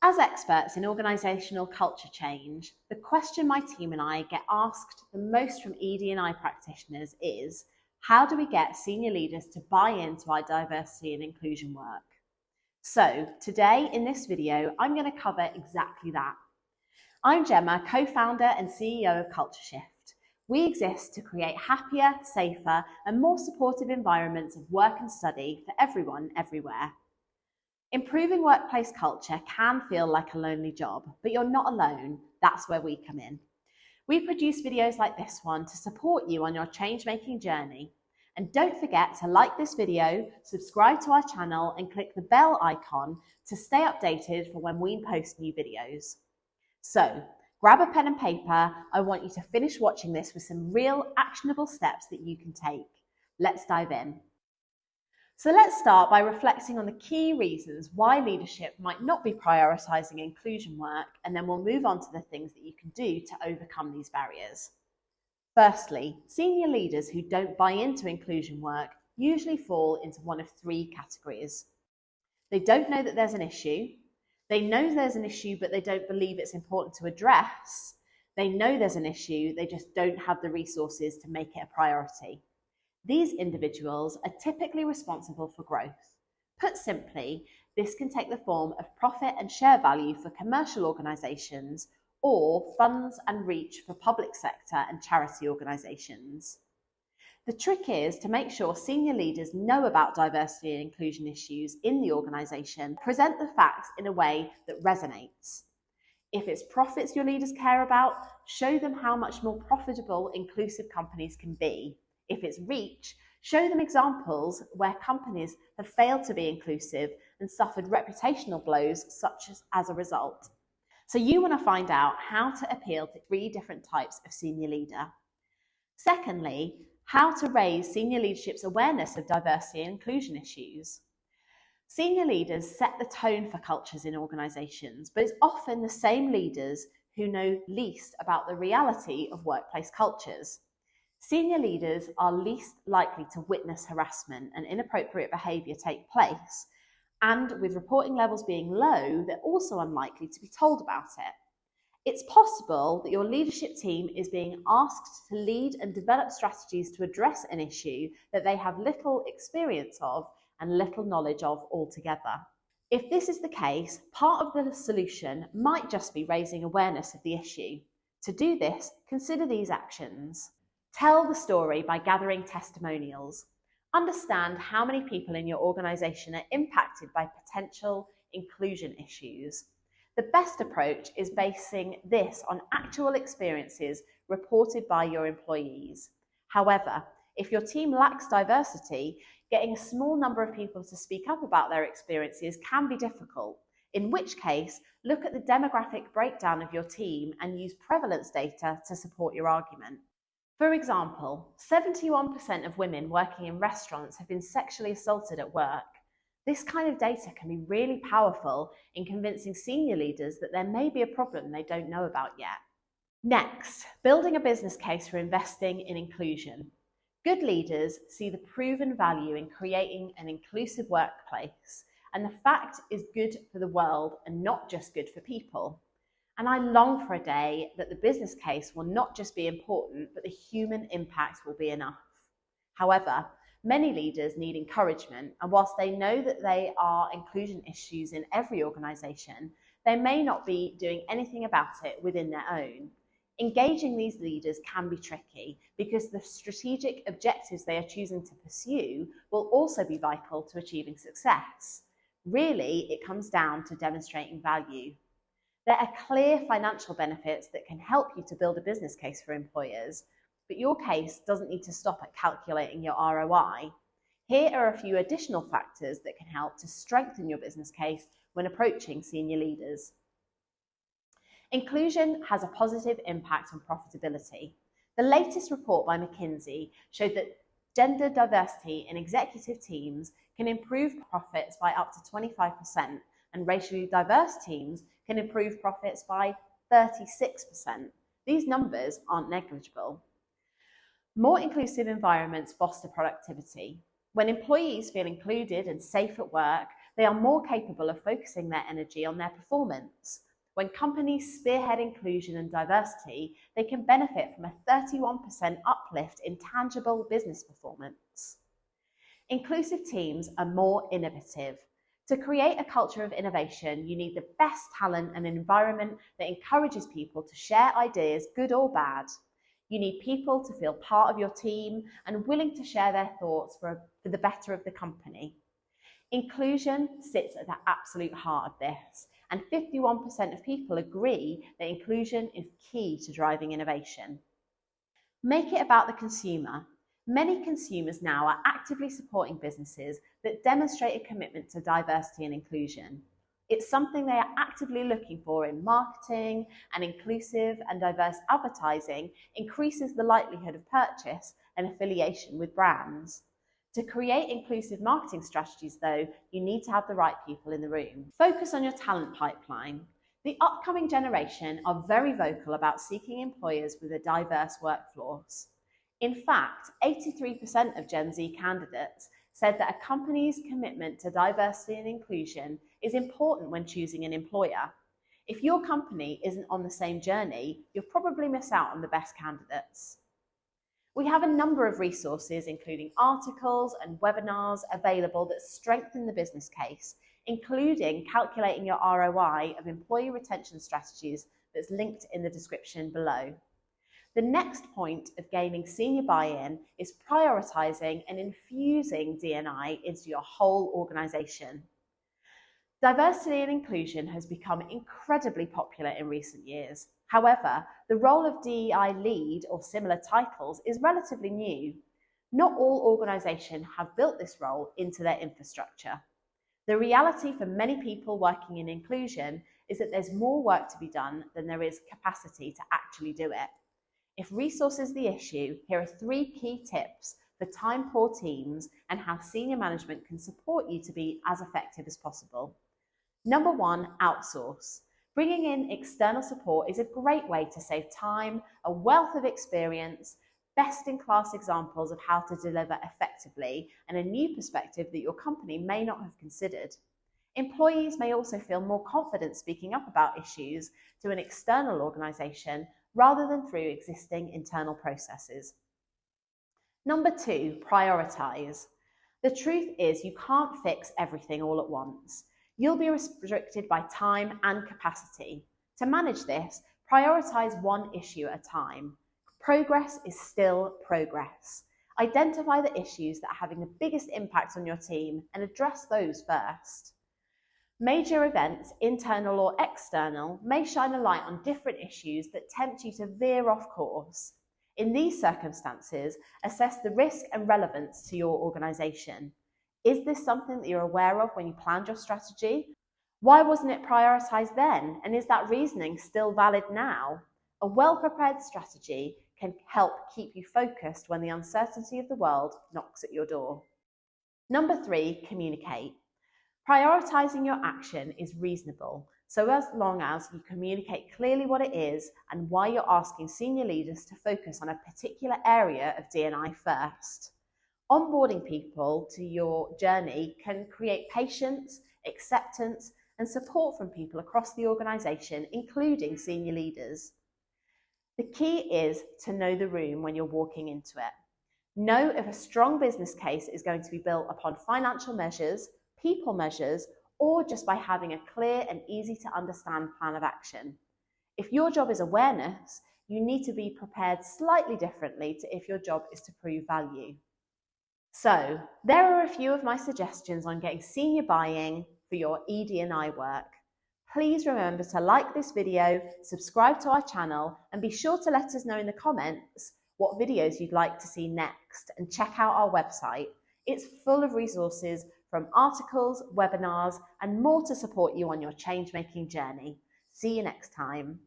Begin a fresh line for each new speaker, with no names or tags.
As experts in organisational culture change, the question my team and I get asked the most from ED&I practitioners is, how do we get senior leaders to buy into our diversity and inclusion work? So today in this video, I'm going to cover exactly that. I'm Gemma, co-founder and CEO of Culture Shift. We exist to create happier, safer and more supportive environments of work and study for everyone, everywhere. Improving workplace culture can feel like a lonely job, but you're not alone. That's where we come in. We produce videos like this one to support you on your change-making journey. And don't forget to like this video, subscribe to our channel and click the bell icon to stay updated for when we post new videos. So, grab a pen and paper. I want you to finish watching this with some real actionable steps that you can take. Let's dive in. So let's start by reflecting on the key reasons why leadership might not be prioritising inclusion work, and then we'll move on to the things that you can do to overcome these barriers. Firstly, senior leaders who don't buy into inclusion work usually fall into one of three categories. They don't know that there's an issue. They know there's an issue, but they don't believe it's important to address. They know there's an issue, they just don't have the resources to make it a priority. These individuals are typically responsible for growth. Put simply, this can take the form of profit and share value for commercial organisations or funds and reach for public sector and charity organisations. The trick is to make sure senior leaders know about diversity and inclusion issues in the organisation, present the facts in a way that resonates. If it's profits your leaders care about, show them how much more profitable inclusive companies can be. If it's reach, show them examples where companies have failed to be inclusive and suffered reputational blows such as a result. So you want to find out how to appeal to three different types of senior leader. Secondly, how to raise senior leadership's awareness of diversity and inclusion issues. Senior leaders set the tone for cultures in organisations, but it's often the same leaders who know least about the reality of workplace cultures. Senior leaders are least likely to witness harassment and inappropriate behaviour take place, and with reporting levels being low, they're also unlikely to be told about it. It's possible that your leadership team is being asked to lead and develop strategies to address an issue that they have little experience of and little knowledge of altogether. If this is the case, part of the solution might just be raising awareness of the issue. To do this, consider these actions. Tell the story by gathering testimonials. Understand how many people in your organisation are impacted by potential inclusion issues. The best approach is basing this on actual experiences reported by your employees. However, if your team lacks diversity, getting a small number of people to speak up about their experiences can be difficult, in which case, look at the demographic breakdown of your team and use prevalence data to support your argument. For example, 71% of women working in restaurants have been sexually assaulted at work. This kind of data can be really powerful in convincing senior leaders that there may be a problem they don't know about yet. Next, building a business case for investing in inclusion. Good leaders see the proven value in creating an inclusive workplace, and the fact is good for the world and not just good for people. And I long for a day that the business case will not just be important, but the human impact will be enough. However, many leaders need encouragement, and whilst they know that there are inclusion issues in every organisation, they may not be doing anything about it within their own. Engaging these leaders can be tricky because the strategic objectives they are choosing to pursue will also be vital to achieving success. Really, it comes down to demonstrating value. There are clear financial benefits that can help you to build a business case for employers, but your case doesn't need to stop at calculating your ROI. Here are a few additional factors that can help to strengthen your business case when approaching senior leaders. Inclusion has a positive impact on profitability. The latest report by McKinsey showed that gender diversity in executive teams can improve profits by up to 25%, and racially diverse teams can improve profits by 36%. These numbers aren't negligible. More inclusive environments foster productivity. When employees feel included and safe at work, They are more capable of focusing their energy on their performance. When companies spearhead inclusion and diversity, they can benefit from a 31% uplift in tangible business performance. Inclusive teams are more innovative. To create a culture of innovation, you need the best talent and an environment that encourages people to share ideas, good or bad. You need people to feel part of your team and willing to share their thoughts for the better of the company. Inclusion sits at the absolute heart of this, and 51% of people agree that inclusion is key to driving innovation. Make it about the consumer. Many consumers now are actively supporting businesses that demonstrate a commitment to diversity and inclusion. It's something they are actively looking for in marketing, and inclusive and diverse advertising increases the likelihood of purchase and affiliation with brands. To create inclusive marketing strategies, though, you need to have the right people in the room. Focus on your talent pipeline. The upcoming generation are very vocal about seeking employers with a diverse workforce. In fact, 83% of Gen Z candidates said that a company's commitment to diversity and inclusion is important when choosing an employer. If your company isn't on the same journey, you'll probably miss out on the best candidates. We have a number of resources, including articles and webinars available that strengthen the business case, including calculating your ROI of employee retention strategies that's linked in the description below. The next point of gaining senior buy-in is prioritizing and infusing D&I into your whole organization. Diversity and inclusion has become incredibly popular in recent years. However, the role of DEI lead or similar titles is relatively new. Not all organizations have built this role into their infrastructure. The reality for many people working in inclusion is that there's more work to be done than there is capacity to actually do it. If resource is the issue, here are 3 key tips for time-poor teams and how senior management can support you to be as effective as possible. Number 1, outsource. Bringing in external support is a great way to save time, a wealth of experience, best-in-class examples of how to deliver effectively, and a new perspective that your company may not have considered. Employees may also feel more confident speaking up about issues to an external organisation rather than through existing internal processes. Number 2, prioritise. The truth is you can't fix everything all at once. You'll be restricted by time and capacity. To manage this, prioritise one issue at a time. Progress is still progress. Identify the issues that are having the biggest impact on your team and address those first. Major events, internal or external, may shine a light on different issues that tempt you to veer off course. In these circumstances, assess the risk and relevance to your organisation. Is this something that you're aware of when you planned your strategy? Why wasn't it prioritised then? And is that reasoning still valid now? A well-prepared strategy can help keep you focused when the uncertainty of the world knocks at your door. Number 3, communicate. Prioritising your action is reasonable, so as long as you communicate clearly what it is and why you're asking senior leaders to focus on a particular area of D&I first. Onboarding people to your journey can create patience, acceptance, and support from people across the organisation, including senior leaders. The key is to know the room when you're walking into it. Know if a strong business case is going to be built upon financial measures, people measures, or just by having a clear and easy to understand plan of action. If your job is awareness, you need to be prepared slightly differently to if your job is to prove value. So, there are a few of my suggestions on getting senior buy-in for your ED&I work. Please remember to like this video, subscribe to our channel, and be sure to let us know in the comments what videos you'd like to see next, and check out our website. It's full of resources from articles, webinars, and more to support you on your change-making journey. See you next time.